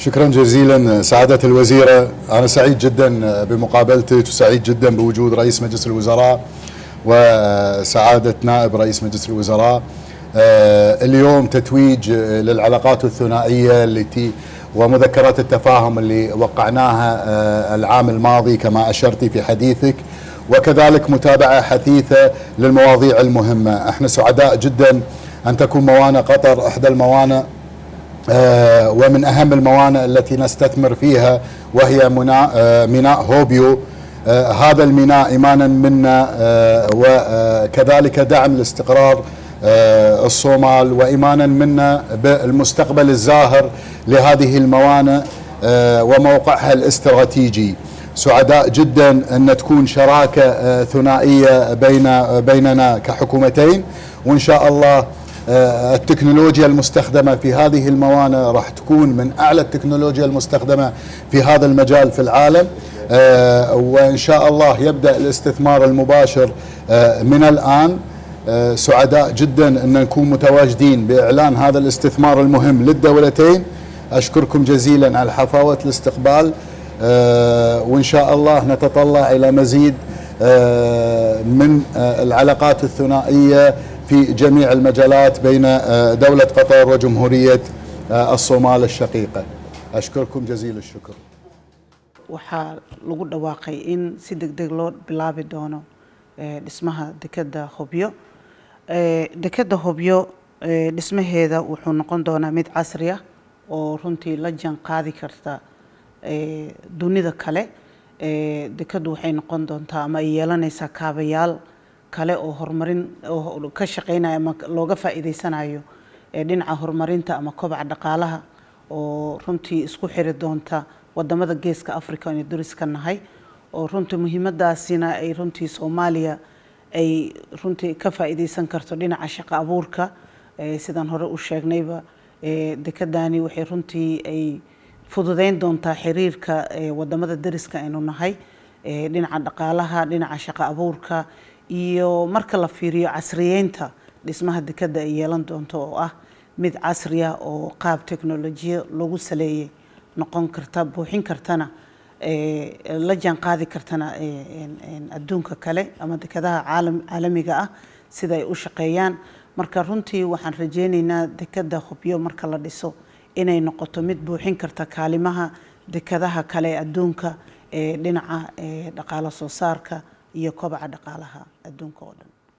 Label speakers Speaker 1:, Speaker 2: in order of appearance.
Speaker 1: شكرا جزيلا سعادة الوزيرة، أنا سعيد جدا بمقابلتك وسعيد جدا بوجود رئيس مجلس الوزراء وسعادة نائب رئيس مجلس الوزراء. اليوم تتويج للعلاقات الثنائية التي ومذكرات التفاهم اللي وقعناها العام الماضي كما أشرتي في حديثك، وكذلك متابعة حثيثة للمواضيع المهمة. احنا سعداء جدا أن تكون موانئ قطر إحدى الموانئ ومن أهم الموانئ التي نستثمر فيها، وهي ميناء هوبيو. هذا الميناء إيمانا منا وكذلك دعم لاستقرار الصومال، وإيمانا منا بالمستقبل الزاهر لهذه الموانئ وموقعها الاستراتيجي. سعداء جدا أن تكون شراكة ثنائية بيننا كحكومتين، وإن شاء الله التكنولوجيا المستخدمة في هذه الموانئ راح تكون من أعلى التكنولوجيا المستخدمة في هذا المجال في العالم. وإن شاء الله يبدأ الاستثمار المباشر من الآن. سعداء جدا أن نكون متواجدين بإعلان هذا الاستثمار المهم للدولتين. أشكركم جزيلا على حفاوة الاستقبال، وإن شاء الله نتطلع إلى مزيد من العلاقات الثنائية في جميع المجالات بين دولة قطر وجمهورية الصومال الشقيقة. أشكركم جزيل الشكر.
Speaker 2: waxaa lagu dhawaaqay in si degdeg loo bilaabi doono dhismaha dekada Hobyo. Dekada Hobyo dhismaheeda wuxuu noqon doonaa mid casri ah oo runtii la jaan qaadi karta dunida kale. Dekadu waxay noqon doontaa ama ay yeelanaysaa kaabayaal kale oo horumarin oo ka shaqeynaya ama looga faa'iideysanayo dhinaca horumarinta ama kobaca dhaqaalaha oo runtii isku xiri doonta wadamada geeska Afrika ee dariska nahay, oo runtii muhiimadaasina ay runtii Soomaaliya ay runtii ka faa'iideysan karto dhinaca shaqo abuurka. Sidaan hore u sheegnayba dekadani waxay runtii ay fududeyn doontaa xiriirka wadamada dariska aynu nahay dhinaca dhaqaalaha, dhinaca shaqo abuurka, iyo marka la fiiriyo casriyeynta dhismaha dekada ay yeelan doonto oo ah mid casri ah oo qaab teknolojiya lagu saleeyay noqon karta, buuxin kartana la jaan qaadi kartana adduunka kale ama dekadaha caalamiga ah sida ay u shaqeeyaan. Marka runtii waxaan rajeynaynaa dekada Hobyo marka la dhiso inay noqoto mid buuxin karta kaalimaha dekadaha kale adduunka dhinaca dhaqaale soo saarka iyo kobaca dhaqaalaha adduunka oo dhan.